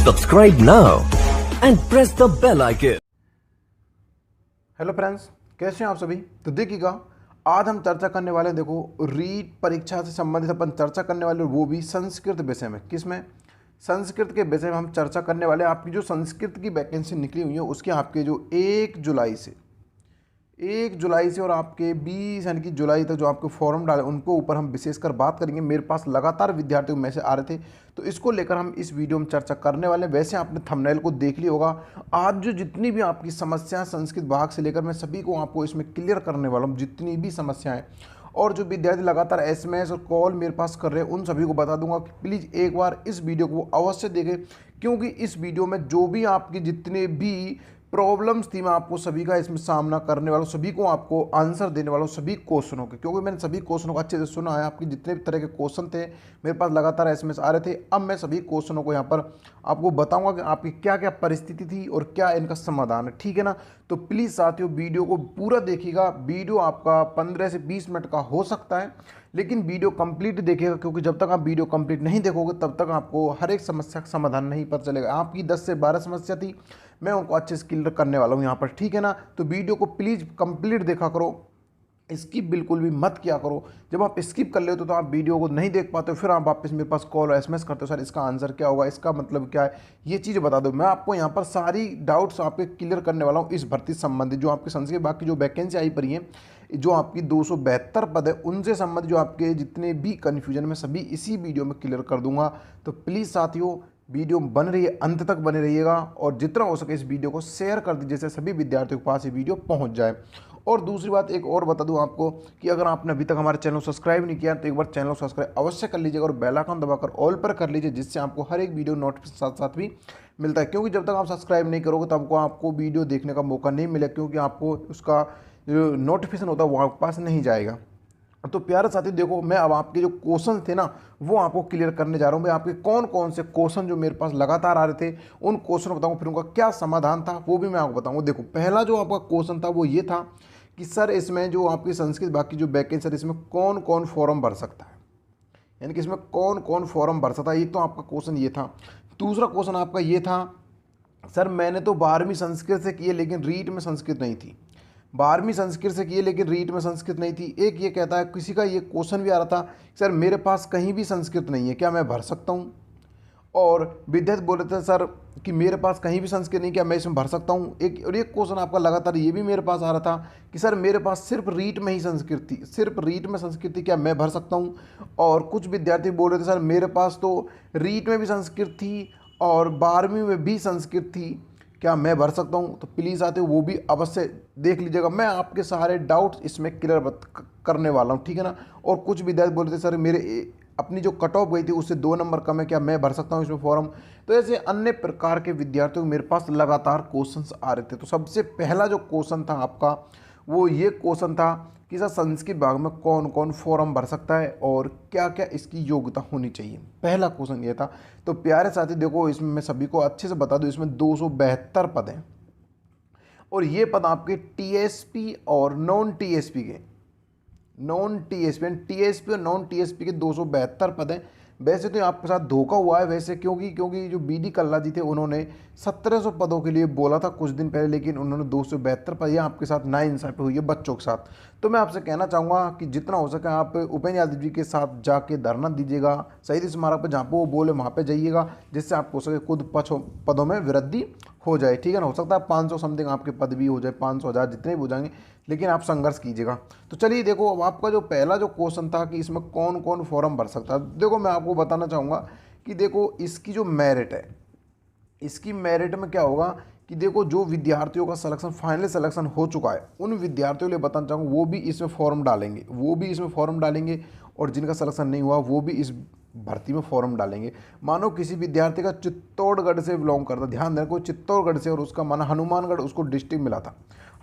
Subscribe now and press the bell icon. Hello friends, कैसे हैं आप सभी। तो देखिएगा, आज हम चर्चा करने वाले हैं, देखो रीट परीक्षा से संबंधित अपन चर्चा करने वाले, वो भी संस्कृत विषय में। किसमें? संस्कृत के विषय में हम चर्चा करने वाले हैं। आपकी जो संस्कृत की वैकेंसी निकली हुई है उसके आपके जो 1 जुलाई से और आपके 20 यानी कि जुलाई तक जो आपके फॉर्म डाले उनको ऊपर हम विशेषकर बात करेंगे। मेरे पास लगातार विद्यार्थियों में मैसेज आ रहे थे, तो इसको लेकर हम इस वीडियो में चर्चा करने वाले हैं। वैसे आपने थंबनेल को देख लिया होगा। आज जो जितनी भी आपकी समस्याएं संस्कृत भाग से लेकर मैं सभी को आपको इसमें क्लियर करने वाला हूँ। जितनी भी समस्याएं और जो विद्यार्थी लगातार एसएमएस और कॉल मेरे पास कर रहे हैं उन सभी को बता दूंगा कि प्लीज़ एक बार इस वीडियो को अवश्य देखें, क्योंकि इस वीडियो में जो भी आपकी जितने भी प्रॉब्लम्स थी मैं आपको सभी का इसमें सामना करने वाला हूँ, सभी को आपको आंसर देने वाला हूँ सभी क्वेश्चनों के, क्योंकि मैंने सभी क्वेश्चनों को अच्छे से सुना है। आपके जितने भी तरह के क्वेश्चन थे मेरे पास लगातार एसएमएस आ रहे थे। अब मैं सभी क्वेश्चनों को यहाँ पर आपको बताऊंगा कि आपकी क्या क्या परिस्थिति थी और क्या इनका समाधान है, ठीक है ना। तो प्लीज़ साथियों वीडियो को पूरा देखिएगा। वीडियो आपका 15 से 20 मिनट का हो सकता है, लेकिन वीडियो कंप्लीट देखिएगा, क्योंकि जब तक आप वीडियो कंप्लीट नहीं देखोगे तब तक आपको हर एक समस्या का समाधान नहीं पता चलेगा। आपकी 10 से 12 समस्या थी, मैं उनको अच्छे से क्लियर करने वाला हूँ यहाँ पर, ठीक है ना। तो वीडियो को प्लीज़ कंप्लीट देखा करो, स्किप बिल्कुल भी मत किया करो। जब आप स्किप कर लेते हो तो आप वीडियो को नहीं देख पाते हो, फिर आप वापस मेरे पास कॉल और एसएमएस करते हो, सर इसका आंसर क्या होगा, इसका मतलब क्या है, ये चीज़ बता दो। मैं आपको यहाँ पर सारी डाउट्स आपके क्लियर करने वाला हूँ इस भर्ती संबंधित। जो आपके संस्कृत बाकी जो वैकेंसी आई पड़ी है, जो आपकी 272 पद है, उनसे संबंधित जो आपके जितने भी कन्फ्यूजन में सभी इसी वीडियो में क्लियर कर दूंगा। तो प्लीज़ साथियों वीडियो बन रही है, अंत तक बने रहिएगा और जितना हो सके इस वीडियो को शेयर कर दीजिए, जिससे सभी विद्यार्थियों के पास ये वीडियो पहुंच जाए। और दूसरी बात एक और बता दूं आपको कि अगर आपने अभी तक हमारे चैनल को सब्सक्राइब नहीं किया तो एक बार चैनल को सब्सक्राइब अवश्य कर लीजिएगा और बेल आइकन दबाकर ऑल पर कर लीजिए, जिससे आपको हर एक वीडियो नोटिफिकेशन साथ साथ भी मिलता है। क्योंकि जब तक आप सब्सक्राइब नहीं करोगे तब आपको वीडियो देखने का मौका नहीं मिलेगा, क्योंकि आपको उसका जो नोटिफिकेशन होता है वो आपके पास नहीं जाएगा। तो प्यारे साथी देखो, मैं अब आपके जो क्वेश्चन थे ना वो आपको क्लियर करने जा रहा हूँ। मैं आपके कौन कौन से क्वेश्चन जो मेरे पास लगातार आ रहे थे उन क्वेश्चन को बताऊँगा, फिर उनका क्या समाधान था वो भी मैं आपको बताऊँगा। देखो, पहला जो आपका क्वेश्चन था वो ये था कि सर इसमें जो आपकी संस्कृत बाकी जो वैकेंसी, सर इसमें कौन कौन फॉर्म भर सकता है, यानी कि इसमें कौन कौन फॉर्म भर सकता है। एक तो आपका क्वेश्चन ये था। दूसरा क्वेश्चन आपका ये था, सर मैंने तो 12वीं संस्कृत से की है लेकिन रीट में संस्कृत नहीं थी। 12वीं संस्कृत से किए लेकिन रीट में संस्कृत नहीं थी। एक ये कहता है, किसी का ये क्वेश्चन भी आ रहा था, सर मेरे पास कहीं भी संस्कृत नहीं है, क्या मैं भर सकता हूँ। और विद्यार्थी बोल रहे थे सर कि मेरे पास कहीं भी संस्कृत नहीं, क्या मैं इसमें भर सकता हूँ। एक और एक क्वेश्चन आपका लगातार ये भी मेरे पास आ रहा था कि सर मेरे पास सिर्फ रीट में ही संस्कृत थी, सिर्फ रीट में संस्कृत थी, क्या मैं भर सकता हूँ। और कुछ विद्यार्थी बोल रहे थे सर मेरे पास तो रीट में भी संस्कृत थी और 12वीं में भी संस्कृत थी, क्या मैं भर सकता हूँ। तो प्लीज़ आते हो वो भी अवश्य देख लीजिएगा। मैं आपके सारे डाउट्स इसमें क्लियर करने वाला हूँ, ठीक है ना। और कुछ विद्यार्थी बोल रहे थे सर मेरे अपनी जो कट ऑफ गई थी उससे 2 नंबर कम है, क्या मैं भर सकता हूँ इसमें फॉर्म। तो ऐसे अन्य प्रकार के विद्यार्थियों को मेरे पास लगातार क्वेश्चंस आ रहे थे। तो सबसे पहला जो क्वेश्चन था आपका वो ये क्वेश्चन था कि सर संस्कृत भाग में कौन कौन फॉर्म भर सकता है और क्या क्या इसकी योग्यता होनी चाहिए। पहला क्वेश्चन ये था। तो प्यारे साथी देखो, इसमें मैं सभी को अच्छे से बता दूं, इसमें 272 पद हैं और ये पद आपके टीएसपी और नॉन टीएसपी के, टीएसपी और नॉन टीएसपी के 272 पद हैं। वैसे तो आपके साथ धोखा हुआ है वैसे, क्योंकि जो बीडी कल्ला जी थे उन्होंने 1700 पदों के लिए बोला था कुछ दिन पहले, लेकिन उन्होंने 272 पद, या आपके साथ नाइंसाफ़ी हुई है बच्चों के साथ। तो मैं आपसे कहना चाहूँगा कि जितना हो सके आप उपेंद्र यादव जी के साथ जाके धरना दीजिएगा शहीद स्मारक पर, जहाँ पर वो बोले वहाँ पर जाइएगा, जिससे आपको हो सके खुद पदों में वृद्धि हो जाए, ठीक है ना। हो सकता है 500 समथिंग आपके पद भी हो जाए, 500 1000 जितने भी हो जाएंगे, लेकिन आप संघर्ष कीजिएगा। तो चलिए देखो, अब आपका जो पहला जो क्वेश्चन था कि इसमें कौन कौन फॉर्म भर सकता है, देखो मैं आपको बताना चाहूँगा कि देखो इसकी जो मेरिट है, इसकी मेरिट में क्या होगा कि देखो जो विद्यार्थियों का सिलेक्शन फाइनल सिलेक्शन हो चुका है उन विद्यार्थियों के लिए बताना चाहूँगा वो भी इसमें फॉर्म डालेंगे, और जिनका सिलेक्शन नहीं हुआ वो भी इस भर्ती में फॉर्म डालेंगे। मानो किसी विद्यार्थी का चित्तौड़गढ़ से बिलोंग करता, ध्यान देना, कोई चित्तौड़गढ़ से और उसका माना हनुमानगढ़ उसको डिस्ट्रिक्ट मिला था,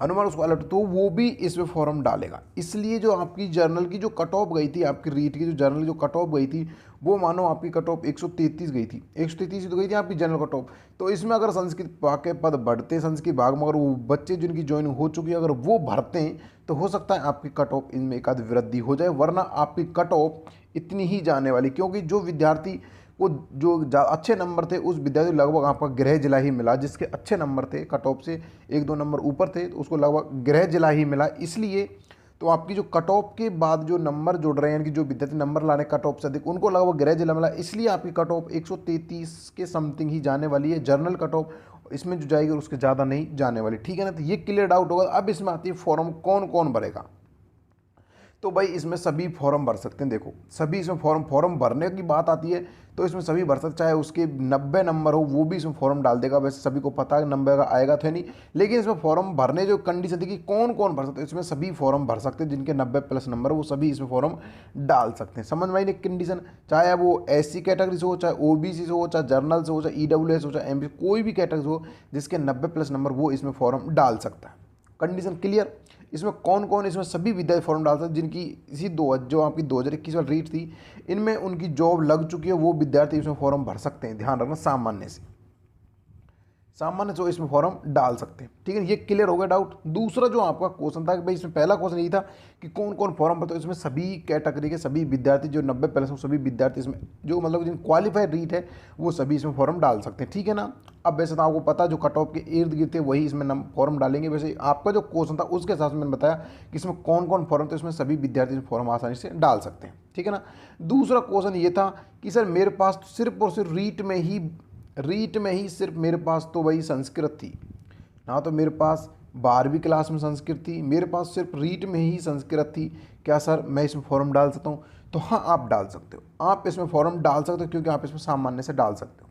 हनुमान उसको अलर्ट, तो वो भी इसमें फॉर्म डालेगा। इसलिए जो आपकी जर्नल की जो कट ऑफ गई थी, आपकी रीट की जो जर्नल जो कट ऑफ गई थी, वो मानो आपकी कट ऑफ 133 गई थी, 133 तो गई थी आपकी जनरल कट ऑफ। तो इसमें अगर संस्कृत भाग के पद बढ़ते, संस्कृत भाग में अगर वो बच्चे जिनकी ज्वाइनिंग हो चुकी है अगर वो भरते हैं तो हो सकता है आपकी कट ऑफ इनमें एक आध वृद्धि हो जाए, वरना आपकी कट ऑफ इतनी ही जाने वाली, क्योंकि जो विद्यार्थी वो जो अच्छे नंबर थे उस विद्यार्थी को लगभग आपका गृह जिला ही मिला, जिसके अच्छे नंबर थे कट ऑफ से 1-2 नंबर ऊपर थे तो उसको लगभग गृह जिला ही मिला। इसलिए तो आपकी जो कट ऑफ के बाद जो नंबर जुड़ रहे हैं, यानी कि जो विद्यार्थी नंबर लाने कट ऑफ से अधिक, उनको लगभग गृह जिला मिला, इसलिए आपकी कट ऑफ 133 के समथिंग ही जाने वाली है। जर्नल कट ऑफ इसमें जो जाएगी उसके ज़्यादा नहीं जाने वाली, ठीक है ना। तो ये क्लियर डाउट होगा। अब इसमें आती है फॉर्म कौन कौन भरेगा। तो भाई इसमें सभी फॉर्म भर सकते हैं। देखो सभी इसमें फॉर्म भरने की बात आती है तो इसमें सभी भर सकते, चाहे उसके 90 नंबर हो वो भी इसमें फॉर्म डाल देगा। वैसे सभी को पता है नंबर का आएगा तो है नहीं, लेकिन इसमें फॉर्म भरने जो कंडीशन थी कि कौन कौन भर सकते हैं, इसमें सभी फॉर्म भर सकते हैं जिनके 90+ नंबर हो वो सभी इसमें फॉर्म डाल सकते हैं। समझ में आई कंडीशन, चाहे वो SC कैटेगरी से हो, चाहे OBC से हो, चाहे जर्नल से हो, चाहे EWS हो, चाहे MP, कोई भी कैटेगरी हो जिसके 90+ नंबर वो इसमें फॉर्म डाल सकता है। Condition clear. इसमें कौन कौन, इसमें सभी विद्यार्थी फॉर्म डाल सकते हैं जिनकी इसी जो आपकी 2021 वाली रीट थी इनमें उनकी जॉब लग चुकी है, वो विद्यार्थी इसमें फॉर्म भर सकते हैं। ध्यान रखना सामान्य से इसमें फॉर्म डाल सकते हैं, ठीक है। ये क्लियर हो गया डाउट। दूसरा जो आपका क्वेश्चन था कि भाई इसमें पहला क्वेश्चन ये था कि कौन कौन फॉर्म भरते, तो इसमें सभी कैटेगरी के सभी विद्यार्थी जो 90+ हो सभी विद्यार्थी इसमें जो मतलब जिन क्वालिफाइड रीट है वो सभी इसमें फॉर्म डाल सकते हैं, ठीक है ना। अब वैसे तो आपको पता जो कट ऑफ के इर्द गिर्द थे वही इसमें फॉर्म डालेंगे। वैसे आपका जो क्वेश्चन था उसके हिसाब से मैंने बताया कि इसमें कौन कौन फॉर्म, तो इसमें सभी विद्यार्थी फॉर्म आसानी से डाल सकते हैं, ठीक है ना। दूसरा क्वेश्चन ये था कि सर मेरे पास सिर्फ और सिर्फ रीट में ही सिर्फ मेरे पास तो वही संस्कृत थी ना, तो मेरे पास 12वीं क्लास में संस्कृत थी, मेरे पास सिर्फ रीट में ही संस्कृत थी, क्या सर मैं इसमें फॉर्म डाल सकता हूँ? तो हाँ आप डाल सकते हो, आप इसमें फॉर्म डाल सकते हो क्योंकि आप इसमें सामान्य से डाल सकते हो।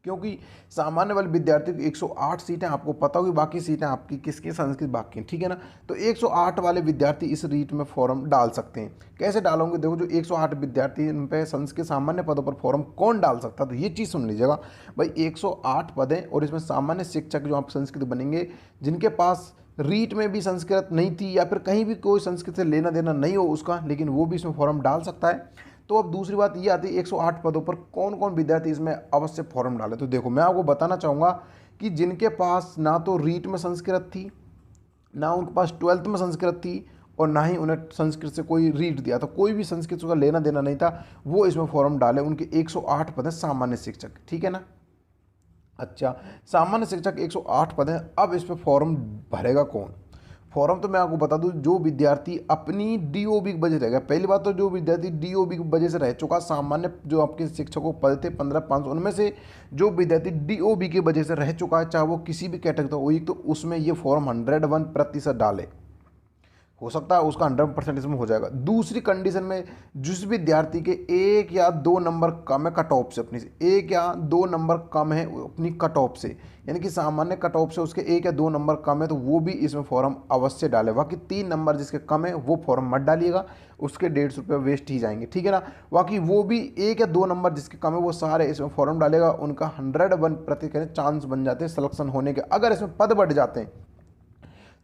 क्योंकि सामान्य वाले विद्यार्थी की 108 सीटें आपको पता होगी, बाकी सीटें आपकी किसकी संस्कृत बाकी हैं, ठीक है ना। तो 108 वाले विद्यार्थी इस रीट में फॉर्म डाल सकते हैं। कैसे डालोगे? देखो जो 108 विद्यार्थी उन पे संस्कृत सामान्य पदों पर फॉर्म कौन डाल सकता है, तो ये चीज़ सुन लीजिएगा भाई। 108 पद हैं और इसमें सामान्य शिक्षक जो आप संस्कृत बनेंगे जिनके पास रीट में भी संस्कृत नहीं थी या फिर कहीं भी कोई संस्कृत से लेना देना नहीं हो उसका, लेकिन वो भी इसमें फॉर्म डाल सकता है। तो अब दूसरी बात ये आती है 108 पदों पर कौन कौन विद्यार्थी इसमें अवश्य फॉर्म डाले। तो देखो मैं आपको बताना चाहूँगा कि जिनके पास ना तो रीट में संस्कृत थी, ना उनके पास 12th में संस्कृत थी और ना ही उन्हें संस्कृत से कोई रीट दिया, तो कोई भी संस्कृत का लेना देना नहीं था, वो इसमें फॉर्म डाले। उनके 108 पद हैं सामान्य शिक्षक, ठीक है ना। अच्छा, सामान्य शिक्षक 108 पद हैं। अब इस पर फॉर्म भरेगा कौन? फॉर्म तो मैं आपको बता दूं, जो विद्यार्थी अपनी DOB की वजह से रहेगा। पहली बात तो जो विद्यार्थी DOB की वजह से रह चुका, सामान्य जो आपके शिक्षकों पद थे 15,500, उनमें से जो विद्यार्थी DOB की वजह से रह चुका है, चाहे वो किसी भी कैटेगरी हो, तो उसमें ये फॉर्म 101% डाले। हो सकता है उसका 100% इसमें हो जाएगा। दूसरी कंडीशन में जिस विद्यार्थी के 1 या 2 नंबर कम है कट ऑफ से, अपनी 1 या 2 नंबर कम है अपनी कट ऑफ से, यानी कि सामान्य कट ऑफ से उसके 1 या 2 नंबर कम है, तो वो भी इसमें फॉर्म अवश्य डाले। बाकी 3 नंबर जिसके कम है वो फॉर्म मत डालिएगा, उसके 150 रुपये वेस्ट ही जाएंगे, ठीक है ना। बाकी वो भी 1 या 2 नंबर जिसके कम है वो सारे इसमें फॉर्म डालेगा, उनका 101% चांस बन जाते हैं सिलेक्शन होने के। अगर इसमें पद बढ़ जाते हैं,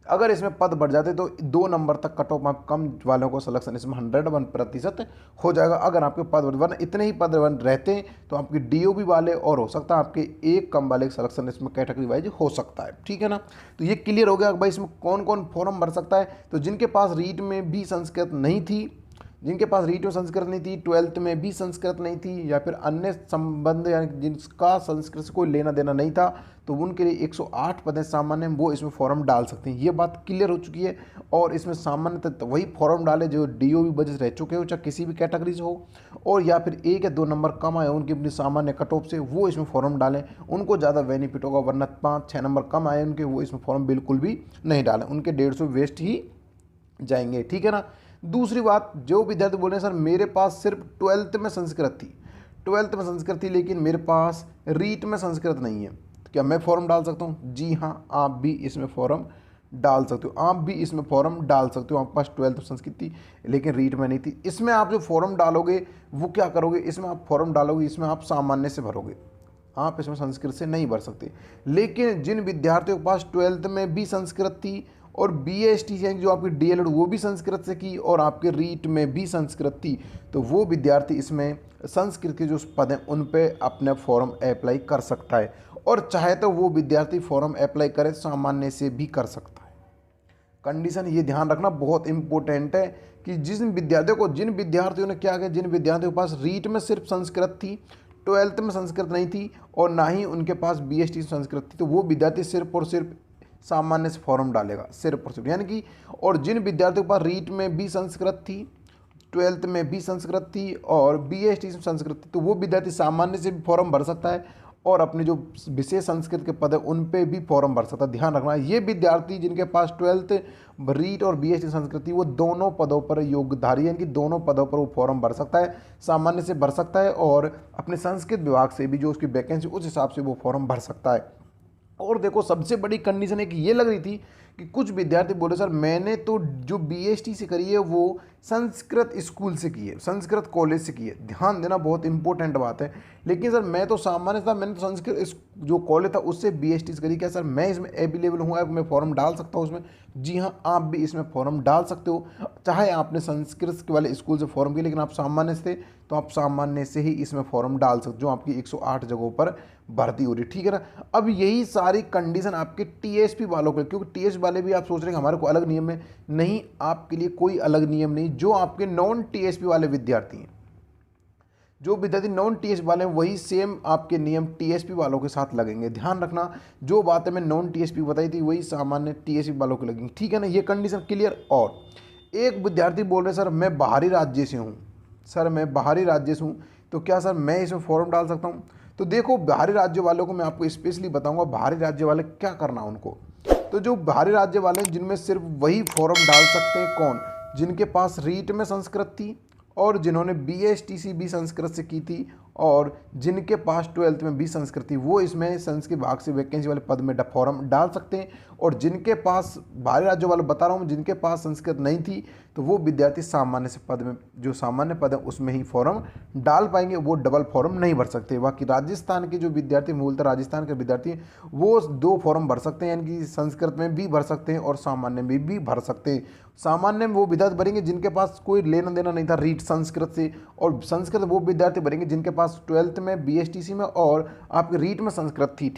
अगर इसमें पद बढ़ जाते तो 2 नंबर तक कट ऑफ कम वालों को सिलेक्शन इसमें 101% हो जाएगा। अगर आपके पद वरना इतने ही पद रहते हैं तो आपके DOB वाले और हो सकता है आपके एक कम वाले सिलेक्शन इसमें कैटेगरी वाइज हो सकता है, ठीक है ना। तो ये क्लियर हो गया भाई इसमें कौन कौन फॉर्म भर सकता है। तो जिनके पास रीट में भी संस्कृत नहीं थी, जिनके पास रीट में संस्कृत नहीं थी, 12th में भी संस्कृत नहीं थी, या फिर अन्य संबंध यानी जिनका संस्कृत से कोई लेना देना नहीं था, तो उनके लिए 108 पद सामान्य वो इसमें फॉर्म डाल सकते हैं। ये बात क्लियर हो चुकी है। और इसमें सामान्यतः वही फॉर्म डाले जो DOB वजह से रह चुके हो, चाहे किसी भी कैटेगरी से हो, और या फिर 1 या 2 नंबर कम आए उनकी अपनी सामान्य कट ऑफ से, वो इसमें फॉर्म डालें, उनको ज़्यादा बेनिफिट होगा। वरना 5-6 नंबर कम आए उनके, वो इसमें फॉर्म बिल्कुल भी नहीं डालें, उनके 150 वेस्ट ही जाएंगे, ठीक है ना। दूसरी बात, जो विद्यार्थी बोल रहे हैं सर मेरे पास सिर्फ 12th में संस्कृत थी, 12th में संस्कृत थी लेकिन मेरे पास रीट में संस्कृत नहीं है, तो क्या मैं फॉर्म डाल सकता हूँ? जी हाँ, आप भी इसमें फॉर्म डाल सकते हो, आप भी इसमें फॉर्म डाल सकते हो। आपके पास 12th में संस्कृत थी लेकिन रीट में नहीं थी। इसमें आप जो फॉर्म डालोगे वो क्या करोगे? इसमें आप फॉर्म डालोगे, इसमें आप सामान्य से भरोगे, आप इसमें संस्कृत से नहीं भर सकते। लेकिन जिन विद्यार्थियों के पास 12th में भी संस्कृत थी और BST जो आपकी DLED वो भी संस्कृत से की और आपके रीट में भी संस्कृत थी, तो वो विद्यार्थी इसमें संस्कृत के जो पद हैं उन पे अपने फॉर्म अप्लाई कर सकता है। और चाहे तो वो विद्यार्थी फॉर्म अप्लाई करे सामान्य से भी कर सकता है। कंडीशन ये ध्यान रखना बहुत इंपॉर्टेंट है कि जिन विद्यार्थियों ने क्या किया, जिन विद्यार्थियों के पास रीट में सिर्फ संस्कृत थी, 12th में संस्कृत नहीं थी और ना ही उनके पास बीएसटी संस्कृत थी, तो वो विद्यार्थी सिर्फ और सिर्फ सामान्य से फॉर्म डालेगा, सिर्फ और सिर्फ। यानी कि और जिन विद्यार्थियों के पास रीट में भी संस्कृत थी, 12th में भी संस्कृत थी और बीएसटी में संस्कृत थी, तो वो विद्यार्थी सामान्य से भी फॉर्म भर सकता है और अपने जो विशेष संस्कृत के पद है उन पे भी फॉर्म भर सकता है। ध्यान रखना, ये विद्यार्थी जिनके पास 12th रीट और बीएसटी संस्कृति, वो दोनों पदों पर योग्यधारी है, कि दोनों पदों पर वो फॉर्म भर सकता है, सामान्य से भर सकता है और अपने संस्कृत विभाग से भी जो उसकी वैकेंसी उस हिसाब से वो फॉर्म भर सकता है। और देखो सबसे बड़ी कंडीशन एक ये लग रही थी कि कुछ विद्यार्थी बोले सर मैंने तो जो बीएसटी से करी है वो संस्कृत स्कूल से की है, संस्कृत कॉलेज से की है। ध्यान देना, बहुत इंपॉर्टेंट बात है। लेकिन सर मैं तो सामान्य था, मैंने तो संस्कृत जो कॉलेज था उससे बीएसटी से करी, क्या सर मैं इसमें अवेलेबल हूँ, मैं फॉर्म डाल सकता हूँ उसमें? जी हाँ, आप भी इसमें फॉर्म डाल सकते हो, चाहे आपने संस्कृत वाले स्कूल से फॉर्म किया लेकिन आप सामान्य से थे तो आप सामान्य से ही इसमें फॉर्म डाल सकते हो, जो आपकी 108 जगहों पर भर्ती हो रही है, ठीक है ना। अब यही सारी कंडीशन आपके टीएसपी वालों के, क्योंकि टीएसपी वाले भी आप सोच रहे हैं हमारे को अलग नियम है, नहीं, आपके लिए कोई अलग नियम नहीं। जो आपके नॉन टीएसपी वाले विद्यार्थी हैं, जो विद्यार्थी नॉन टीएसपी वाले हैं, वही सेम आपके नियम टीएसपी वालों के साथ लगेंगे। ध्यान रखना, जो बातें मैं नॉन टीएसपी बताई थी वही सामान्य टीएसपी वालों को लगेंगी, ठीक है ना। ये कंडीशन क्लियर। और एक विद्यार्थी बोल रहे सर मैं बाहरी राज्य से हूँ, सर मैं बाहरी राज्य से हूँ, तो क्या सर मैं इसमें फॉर्म डाल सकता हूँ? तो देखो बाहरी राज्य वालों को मैं आपको स्पेशली बताऊंगा, बाहरी राज्य वाले क्या करना उनको। तो जो बाहरी राज्य वाले हैं जिनमें सिर्फ वही फॉर्म डाल सकते हैं, कौन? जिनके पास रीट में संस्कृत थी और जिन्होंने बीएसटीसी भी संस्कृत से की थी और जिनके पास 12th में भी संस्कृत थी, वो इसमें संस्कृत विभाग से वैकेंसी वाले पद में फॉर्म डाल सकते हैं। और जिनके पास, बाहरी राज्यों वाले बता रहा हूँ, जिनके पास संस्कृत नहीं थी तो वो विद्यार्थी सामान्य से पद में, जो सामान्य पद है उसमें ही फॉर्म डाल पाएंगे, वो डबल फॉर्म नहीं भर सकते। बाकी राजस्थान के जो विद्यार्थी, मूलतः राजस्थान के विद्यार्थी हैं, वो 2 फॉर्म भर सकते हैं, यानी कि संस्कृत में भी भर सकते हैं और सामान्य में भी भर सकते हैं। सामान्य में वो विद्यार्थी भरेंगे जिनके पास कोई लेना देना नहीं था रीट संस्कृत से, और संस्कृत वो विद्यार्थी भरेंगे जिनके पास 12th में बीएसटीसी में और आपके रीट में संस्कृत थी,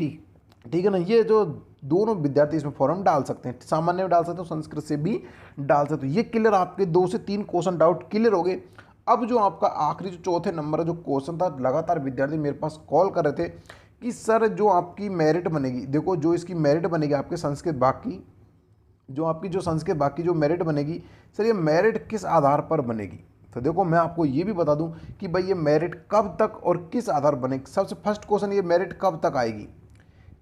ठीक है ना। ये जो दोनों विद्यार्थी इसमें फॉर्म डाल सकते हैं, सामान्य में डाल सकते हो, संस्कृत से भी डाल सकते हो। ये क्लियर, आपके 2 से 3 क्वेश्चन डाउट क्लियर हो गए। अब जो आपका आखिरी जो चौथे नंबर जो क्वेश्चन था, लगातार विद्यार्थी मेरे पास कॉल कर रहे थे कि सर जो आपकी मेरिट बनेगी, देखो जो इसकी मेरिट बनेगी आपके संस्कृत भाग की, जो आपकी जो संस्कृत भाग की जो मेरिट बनेगी, सर ये मेरिट किस आधार पर बनेगी? तो देखो मैं आपको ये भी बता दूं कि भाई ये मेरिट कब तक और किस आधार बनेगी। सबसे फर्स्ट क्वेश्चन, ये मेरिट कब तक आएगी,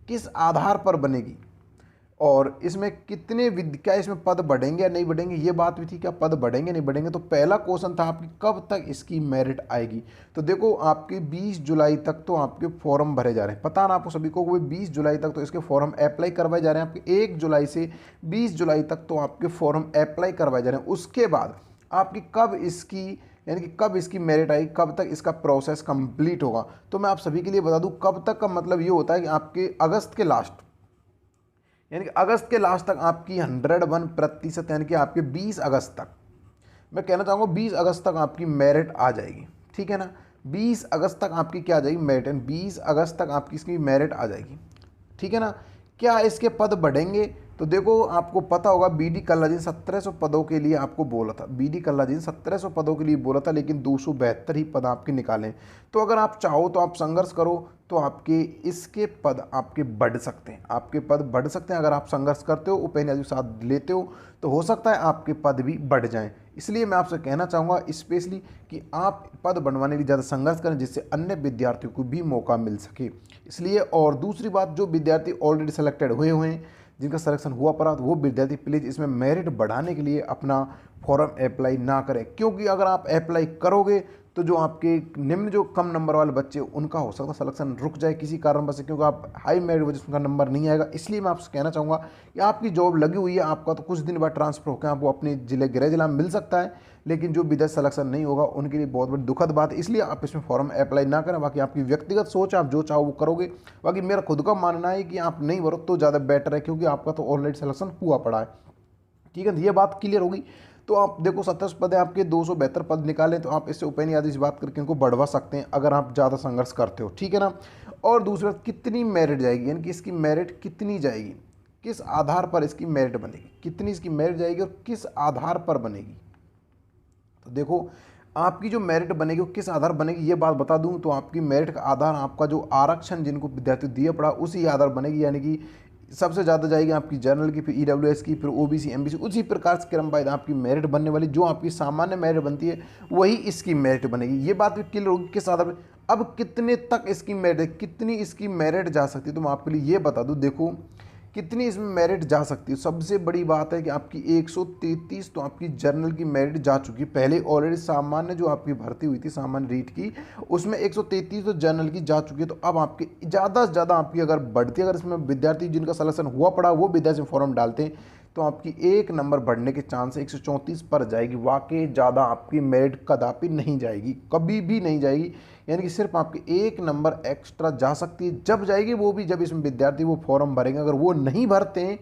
किस आधार पर बनेगी, और इसमें कितने क्या इसमें पद बढ़ेंगे या नहीं बढ़ेंगे, ये बात भी थी, क्या पद बढ़ेंगे नहीं बढ़ेंगे। तो पहला क्वेश्चन था आपकी कब तक इसकी मेरिट आएगी। तो देखो आपके 20 जुलाई तक तो आपके फॉर्म भरे जा रहे हैं, पता ना आपको सभी को, वो 20 जुलाई तक तो इसके फॉर्म अप्लाई करवाए जा रहे हैं। आपके 1 जुलाई से 20 जुलाई तक तो आपके फॉर्म अप्लाई करवाए जा रहे हैं। उसके बाद आपकी कब इसकी, यानी कि कब इसकी मेरिट आएगी, कब तक इसका प्रोसेस कंप्लीट होगा। तो मैं आप सभी के लिए बता दूं, कब तक का मतलब ये होता है कि आपके अगस्त के लास्ट, यानी कि अगस्त के लास्ट तक आपकी 101%, यानी कि आपके 20 अगस्त तक, मैं कहना चाहूँगा 20 अगस्त तक आपकी मेरिट आ जाएगी, ठीक है ना। 20 अगस्त तक आपकी क्या आ जाएगी, मेरिट, 20 अगस्त तक आपकी इसकी मेरिट आ जाएगी, ठीक है ना। क्या इसके पद बढ़ेंगे? तो देखो आपको पता होगा बीडी कल्लाजी 1700 पदों के लिए आपको बोला था, बीडी कल्लाजी 1700 पदों के लिए बोला था, लेकिन 272 ही पद आपके निकालें। तो अगर आप चाहो तो आप संघर्ष करो तो आपके इसके पद आपके बढ़ सकते हैं, आपके पद बढ़ सकते हैं। अगर आप संघर्ष करते हो, उपेन्द्र के साथ लेते हो, तो हो सकता है आपके पद भी बढ़ जाएं। इसलिए मैं आपसे कहना चाहूँगा स्पेशली कि आप पद बढ़वाने के लिए ज़्यादा संघर्ष करें, जिससे अन्य विद्यार्थियों को भी मौका मिल सके। इसलिए, और दूसरी बात, जो विद्यार्थी ऑलरेडी सेलेक्टेड हुए हैं, जिनका सिलेक्शन हुआ पड़ा, वो विद्यार्थी प्लीज़ इसमें मेरिट बढ़ाने के लिए अपना फॉर्म अप्लाई ना करें, क्योंकि अगर आप अप्लाई करोगे तो जो आपके निम्न जो कम नंबर वाले बच्चे, उनका हो सकता है सिलेक्शन रुक जाए किसी कारणवश से, क्योंकि आप हाई मेरिट वजह से उनका नंबर नहीं आएगा। इसलिए मैं आपसे कहना चाहूँगा कि आपकी जॉब लगी हुई है, आपका तो कुछ दिन बाद ट्रांसफर होकर आपको अपने जिले गृह जिला में मिल सकता है, लेकिन जो विद्यार्थी सिलेक्शन नहीं होगा उनके लिए बहुत बड़ी दुखद बात है। इसलिए आप इसमें फॉर्म अप्लाई ना करें। बाकी आपकी व्यक्तिगत सोच, आप जो चाहो वो करोगे। बाकी मेरा खुद का मानना है कि आप नहीं भरो तो ज़्यादा बेटर है, क्योंकि आपका तो ऑलरेडी सिलेक्शन हुआ पड़ा है, ठीक है। ये बात क्लियर होगी। तो आप देखो 27 पद है आपके, 272 पद निकालें, तो आप इससे उपेन्द्र यादव इस बात करके इनको बढ़वा सकते हैं अगर आप ज़्यादा संघर्ष करते हो, ठीक है ना। और दूसरा, कितनी मेरिट जाएगी, यानी कि इसकी मेरिट कितनी जाएगी, किस आधार पर इसकी मेरिट बनेगी, कितनी इसकी मेरिट जाएगी और किस आधार पर बनेगी। तो देखो, आपकी जो मेरिट बनेगी वो किस आधार बनेगी ये बात बता दूं, तो आपकी मेरिट का आधार आपका जो आरक्षण जिनको विद्यार्थी दिया पड़ा उसी आधार बनेगी। यानी कि सबसे ज़्यादा जाएगी आपकी जनरल की, फिर ईडब्ल्यूएस की, फिर ओबीसी एमबीसी, उसी प्रकार से क्रम वाइज आपकी मेरिट बनने वाली, जो आपकी सामान्य मेरिट बनती है वही इसकी मेरिट बनेगी। ये बात भी क्लियर होगी किस आधार पर। अब कितने तक इसकी मेरिट, कितनी इसकी मेरिट जा सकती है तो मैं आपके लिए ये बता दूं। देखो कितनी इसमें मेरिट जा सकती है, सबसे बड़ी बात है कि आपकी 133 तो आपकी जर्नल की मेरिट जा चुकी है। पहले ऑलरेडी सामान्य जो आपकी भर्ती हुई थी सामान्य रीट की, उसमें 133 तो जर्नल की जा चुकी है। तो अब आपकी ज़्यादा से ज़्यादा आपकी अगर बढ़ती, अगर इसमें विद्यार्थी जिनका सिलेक्शन हुआ पड़ा वो विद्यार्थी फॉर्म डालते हैं तो आपकी एक नंबर बढ़ने के चांस 134 पर जाएगी। वाकई ज़्यादा आपकी मेरिट कदापि नहीं जाएगी, कभी भी नहीं जाएगी। यानी कि सिर्फ आपकी एक नंबर एक्स्ट्रा जा सकती है। जब जाएगी वो भी जब इसमें विद्यार्थी वो फॉर्म भरेंगे। अगर वो नहीं भरते हैं,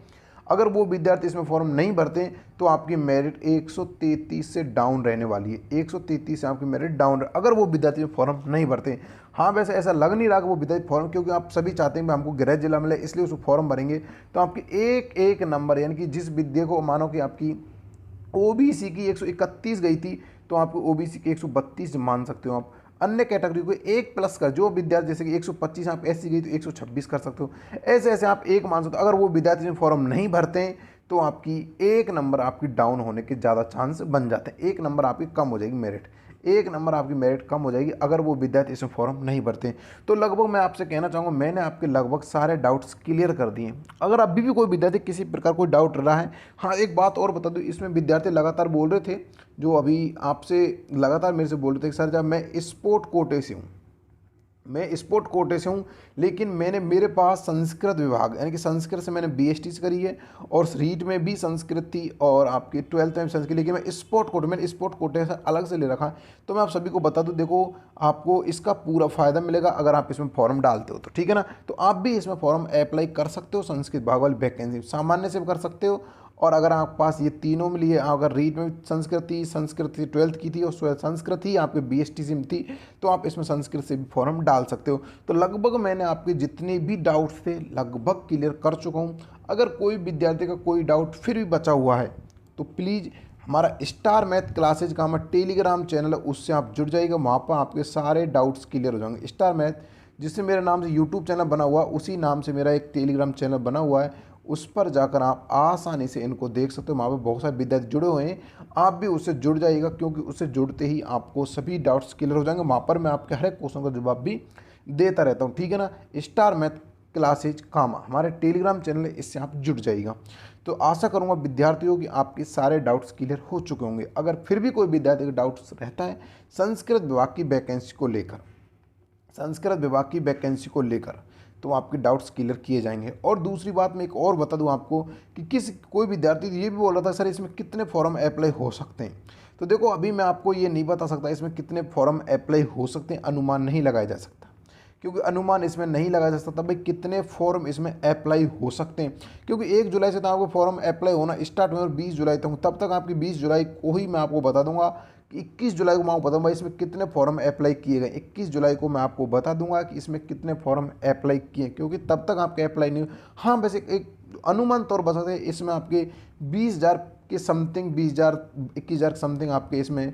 अगर वो विद्यार्थी इसमें फॉर्म नहीं भरते हैं तो आपकी मेरिट 133 से डाउन रहने वाली है। 133 से आपकी मेरिट डाउन अगर वो विद्यार्थी फॉर्म नहीं भरते हैं। हाँ, वैसे ऐसा लग नहीं रहा कि वो विद्यार्थी फॉर्म, क्योंकि आप सभी चाहते हैं कि हमको गृह जिला मिले इसलिए उसको फॉर्म भरेंगे। तो आपकी एक एक नंबर, यानी कि जिस विद्या को मानो कि आपकी ओबीसी की 131 गई थी तो आपको ओबीसी की 132 मान सकते हो आप। अन्य कैटेगरी को एक प्लस कर, जो विद्यार्थी जैसे कि 125 आप एससी गई तो 126 कर सकते हो। ऐसे ऐसे आप एक मान सकते हो। अगर वो विद्यार्थी फॉर्म नहीं भरते हैं तो आपकी एक नंबर आपकी डाउन होने के ज़्यादा चांस बन जाते हैं। एक नंबर आपकी कम हो जाएगी मेरिट, एक नंबर आपकी मेरिट कम हो जाएगी अगर वो विद्यार्थी इसमें फॉर्म नहीं भरते। तो लगभग मैं आपसे कहना चाहूँगा, मैंने आपके लगभग सारे डाउट्स क्लियर कर दिए। अगर अभी भी कोई विद्यार्थी किसी प्रकार कोई डाउट रहा है, हाँ एक बात और बता दूँ, इसमें विद्यार्थी लगातार बोल रहे थे, जो अभी आपसे लगातार मेरे से बोल रहे थे कि सर जब मैं स्पोर्ट कोटे से हूँ, मैं स्पोर्ट कोटे से हूँ, लेकिन मेरे पास संस्कृत विभाग यानी कि संस्कृत से मैंने बीएसटी से करी है और रीट में भी संस्कृत थी और आपकी 12th में संस्कृत, लेकिन मैं स्पोर्ट कोटे, मैंने स्पोर्ट कोटे से अलग से ले रखा है। तो मैं आप सभी को बता दूँ, देखो आपको इसका पूरा फ़ायदा मिलेगा अगर आप इसमें फॉर्म डालते हो तो, ठीक है ना। तो आप भी इसमें फॉर्म अप्लाई कर सकते हो। संस्कृत विभाग वाली वैकेंसी सामान्य से कर सकते हो, और अगर आपके पास ये तीनों में लिए, अगर रीट में संस्कृत 12th की थी और संस्कृत ही आपके बीएसटी से थी तो आप इसमें संस्कृत से भी फॉर्म डाल सकते हो। तो लगभग मैंने आपके जितने भी डाउट्स थे लगभग क्लियर कर चुका हूँ। अगर कोई विद्यार्थी का कोई डाउट फिर भी बचा हुआ है तो प्लीज़ हमारा स्टार मैथ क्लासेज का हमारा टेलीग्राम चैनल है, उससे आप जुड़ जाइएगा। वहाँ पर आपके सारे डाउट्स क्लियर हो जाएंगे। स्टार मैथ जिससे मेरे नाम से यूट्यूब चैनल बना हुआ, उसी नाम से मेरा एक टेलीग्राम चैनल बना हुआ है, उस पर जाकर आप आसानी से इनको देख सकते हो। वहाँ पर बहुत सारे विद्यार्थी जुड़े हुए हैं, आप भी उससे जुड़ जाइएगा, क्योंकि उससे जुड़ते ही आपको सभी डाउट्स क्लियर हो जाएंगे। वहाँ पर मैं आपके हर एक क्वेश्चन का जवाब भी देता रहता हूँ, ठीक है ना। स्टार मैथ क्लासेज कामा हमारे टेलीग्राम चैनल है, इससे आप जुड़ जाइएगा। तो आशा करूँगा विद्यार्थियों कि आपके सारे डाउट्स क्लियर हो चुके होंगे। अगर फिर भी कोई विद्यार्थी का डाउट्स रहता है संस्कृत विभाग की वैकेंसी को लेकर, संस्कृत विभाग की वैकेंसी को लेकर, तो आपके डाउट्स क्लियर किए जाएंगे। और दूसरी बात मैं एक और बता दूं आपको कि कोई विद्यार्थी ये भी बोल रहा था सर इसमें कितने फॉर्म अप्लाई हो सकते हैं। तो देखो अभी मैं आपको ये नहीं बता सकता इसमें कितने फॉर्म अप्लाई हो सकते हैं, अनुमान नहीं लगाया जा सकता, क्योंकि अनुमान इसमें नहीं लगाया जा सकता भाई कितने फॉर्म इसमें अप्लाई हो सकते हैं। क्योंकि 1 जुलाई से तो आपको फॉर्म अप्लाई होना स्टार्ट हुए और 20 जुलाई तक, तब तक आपकी 20 जुलाई को ही मैं आपको बता दूंगा कि 21 जुलाई को मैं आपको बताऊंगा इसमें कितने फॉर्म अप्लाई किए गए। 21 जुलाई को मैं आपको बता दूंगा कि इसमें कितने फॉर्म अप्लाई किए, क्योंकि तब तक आपके अप्लाई नहीं। हाँ वैसे एक अनुमान तौर बता सकते इसमें आपके 20,000 के समथिंग, 20,000 21,000 के समथिंग आपके इसमें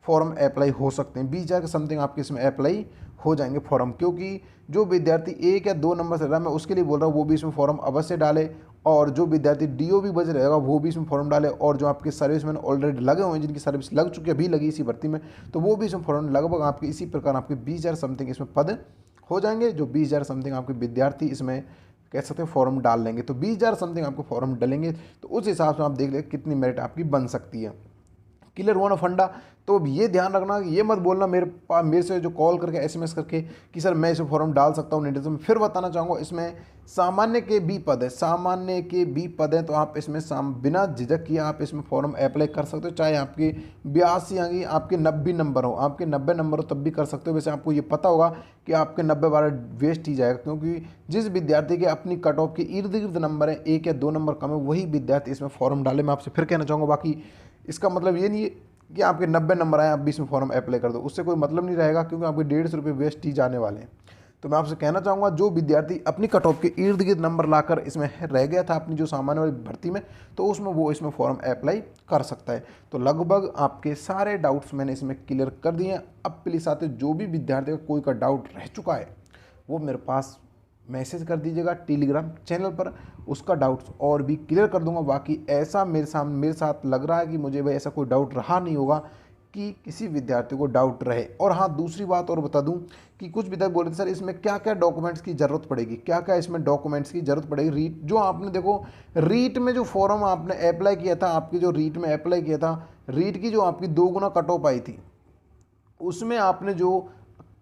फॉर्म अप्लाई हो सकते हैं। 20,000 के समथिंग आपके इसमें अप्लाई हो जाएंगे फॉर्म। क्योंकि जो विद्यार्थी 1 या 2 नंबर से रहा, मैं उसके लिए बोल रहा हूँ वो भी इसमें फॉर्म अवश्य डाले, और जो विद्यार्थी डीओ भी बच रहेगा वो भी इसमें फॉर्म डाले, और जो आपके सर्विसमैन ऑलरेडी लगे हुए हैं जिनकी सर्विस लग चुकी है अभी लगी इसी भर्ती में, तो वो भी इसमें फॉर्म लगभग आपके इसी प्रकार आपके 20,000 समथिंग इसमें पद हो जाएंगे। जो 20,000 समथिंग आपके विद्यार्थी इसमें कह सकते हैं फॉर्म डाल लेंगे। तो 20,000 समथिंग आपको फॉर्म डालेंगे, तो उस हिसाब से आप देख लें कितनी मेरिट आपकी बन सकती है। क्लियर हुआ ना फंडा। तो अब ये ध्यान रखना, ये मत बोलना मेरे से जो कॉल करके एसएमएस करके कि सर मैं इसे फॉर्म डाल सकता हूँ नहीं। तो मैं फिर बताना चाहूँगा इसमें सामान्य के भी पद है, सामान्य के भी पद हैं, तो आप इसमें बिना झिझक किए आप इसमें फॉर्म अप्लाई कर सकते हो। चाहे आपके 82 आएंगी, आपके 90 नंबर हो, आपके 90 नंबर हो तब भी कर सकते हो। वैसे आपको ये पता होगा कि आपके 90 12 वेस्ट ही जाएगा, क्योंकि जिस विद्यार्थी के अपनी कट ऑफ के इर्द गिर्द नंबर है 1 या 2 नंबर कम है वही विद्यार्थी इसमें फॉर्म डाले। मैं आपसे फिर कहना चाहूँगा, बाकी इसका मतलब ये नहीं है कि आपके 90 नंबर आए आप भी इसमें फॉर्म अप्लाई कर दो, उससे कोई मतलब नहीं रहेगा, क्योंकि आपके 150 रुपये वेस्ट ही जाने वाले हैं। तो मैं आपसे कहना चाहूँगा जो विद्यार्थी अपनी कट ऑफ के इर्द गिर्द नंबर लाकर इसमें रह गया था अपनी जो सामान्य वाली भर्ती में, तो उसमें वो इसमें फॉर्म अप्लाई कर सकता है। तो लगभग आपके सारे डाउट्स मैंने इसमें क्लियर कर दिए हैं। अब प्लीज़ साथियों, जो भी विद्यार्थी का कोई का डाउट रह चुका है वो मेरे पास मैसेज कर दीजिएगा टेलीग्राम चैनल पर, उसका डाउट्स और भी क्लियर कर दूंगा। बाकी ऐसा मेरे साथ लग रहा है कि मुझे भाई ऐसा कोई डाउट रहा नहीं होगा कि किसी विद्यार्थी को डाउट रहे। और हाँ, दूसरी बात और बता दूं कि कुछ विद्यार्थी बोल रहे थे सर इसमें क्या क्या डॉक्यूमेंट्स की ज़रूरत पड़ेगी, क्या क्या इसमें डॉक्यूमेंट्स की ज़रूरत पड़ेगी। रीट जो आपने देखो, रीट में जो फॉर्म आपने अप्लाई किया था, आपकी जो रीट में अप्लाई किया था, रीट की जो आपकी 2 गुना कट ऑफ आई थी, उसमें आपने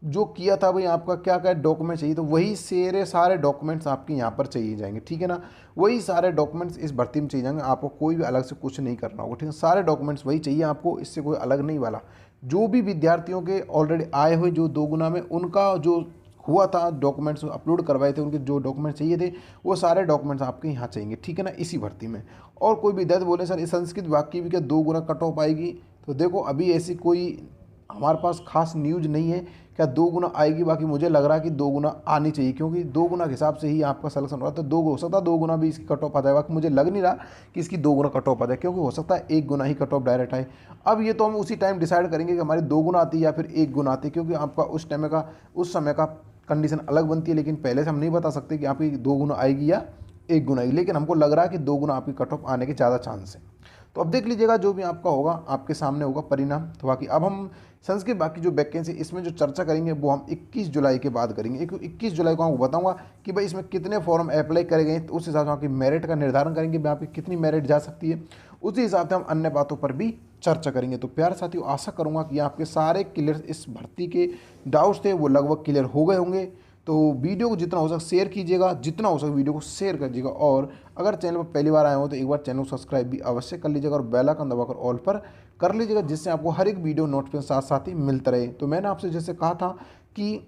जो किया था भाई आपका क्या क्या डॉक्यूमेंट चाहिए, तो वही सारे डॉक्यूमेंट्स आपके यहाँ पर चाहिए जाएंगे, ठीक है ना। वही सारे डॉक्यूमेंट्स इस भर्ती में चाहिए जाएंगे, आपको कोई भी अलग से कुछ नहीं करना होगा, ठीक है। सारे डॉक्यूमेंट्स वही चाहिए आपको, इससे कोई अलग नहीं वाला। जो भी विद्यार्थियों के ऑलरेडी आए हुए जो 2 गुना में उनका जो हुआ था डॉक्यूमेंट्स अपलोड करवाए थे, उनके जो डॉक्यूमेंट्स चाहिए थे वो सारे डॉक्यूमेंट्स आपके यहाँ चाहिए, ठीक है ना, इसी भर्ती में। और कोई विद्यार्थी बोले सर इस संस्कृत वाक्य की भी क्या 2 गुना कट ऑफ आएगी, तो देखो अभी ऐसी कोई हमारे पास खास न्यूज नहीं है क्या 2 गुना आएगी। बाकी मुझे लग रहा है कि 2 गुना आनी चाहिए, क्योंकि 2 गुना के हिसाब से ही आपका सिलेक्शन हो रहा है। तो 2 हो सकता है 2 गुना भी इसकी कट ऑफ आ जाए, बाकी मुझे लग नहीं रहा कि इसकी 2 गुना कट ऑफ आ जाए, क्योंकि हो सकता है 1 गुना ही कट ऑफ डायरेक्ट आए। अब ये तो हम उसी टाइम डिसाइड करेंगे कि हमारी 2 गुना आती है या फिर 1 गुना आती है, क्योंकि आपका उस समय का कंडीशन अलग बनती है। लेकिन पहले से हम नहीं बता सकते कि आपकी 2 गुना आएगी या 1 गुना आएगी, लेकिन हमको लग रहा है कि 2 गुना आपकी कट ऑफ आने के ज़्यादा चांस है। तो अब देख लीजिएगा, जो भी आपका होगा आपके सामने होगा परिणाम। तो बाकी अब हम संस्कृत बाकी जो वैकेंसी इसमें जो चर्चा करेंगे वो हम 21 जुलाई के बाद करेंगे। 21 जुलाई को आपको बताऊंगा कि भाई इसमें कितने फॉर्म अप्लाई करे गए, तो उस हिसाब से आपकी मेरिट का निर्धारण करेंगे, भाई आपकी कितनी मेरिट जा सकती है, उसी हिसाब से हम अन्य बातों पर भी चर्चा करेंगे। तो प्यारे साथियों, आशा करूँगा कि आपके सारे क्लियर इस भर्ती के डाउट्स थे वो लगभग क्लियर हो गए होंगे। तो वीडियो को जितना हो सके शेयर कीजिएगा, जितना हो सके वीडियो को शेयर कीजिएगा। और अगर चैनल पर पहली बार आए हो तो एक बार चैनल को सब्सक्राइब भी अवश्य कर लीजिएगा और बेल आइकन दबाकर ऑल पर कर लीजिएगा, जिससे आपको हर एक वीडियो नोटिफिकेशन साथ साथ ही मिलता रहे। तो मैंने आपसे जैसे कहा था कि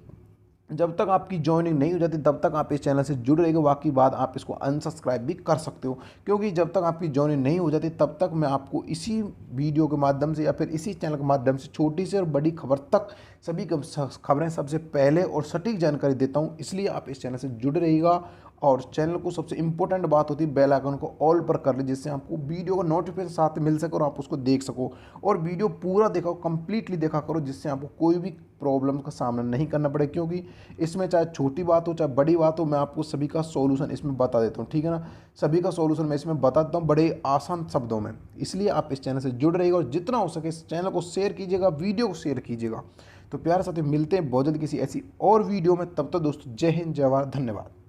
जब तक आपकी ज्वाइनिंग नहीं हो जाती तब तक आप इस चैनल से जुड़े रहेंगे, बाकी बाद आप इसको अनसब्सक्राइब भी कर सकते हो, क्योंकि जब तक आपकी ज्वाइनिंग नहीं हो जाती तब तक मैं आपको इसी वीडियो के माध्यम से या फिर इसी चैनल के माध्यम से छोटी से और बड़ी खबर तक सभी खबरें सबसे पहले और सटीक जानकारी देता हूँ। इसलिए आप इस चैनल से जुड़े रहिएगा और चैनल को सबसे इंपॉर्टेंट बात होती है बेल आइकन को ऑल पर कर ले, जिससे आपको वीडियो का नोटिफिकेशन साथ मिल सके और आप उसको देख सको। और वीडियो पूरा देखो, कंप्लीटली देखा करो, जिससे आपको कोई भी प्रॉब्लम का सामना नहीं करना पड़े, क्योंकि इसमें चाहे छोटी बात हो चाहे बड़ी बात हो, मैं आपको सभी का सॉल्यूशन इसमें बता देता हूँ, ठीक है ना। सभी का सॉल्यूशन मैं इसमें बता देता हूँ बड़े आसान शब्दों में। इसलिए आप इस चैनल से जुड़ रहिएगा और जितना हो सके इस चैनल को शेयर कीजिएगा, वीडियो को शेयर कीजिएगा। तो प्यारे साथियों, मिलते हैं बहुत जल्द किसी ऐसी और वीडियो में। तब तक दोस्तों, जय हिंद, जय भारत, धन्यवाद।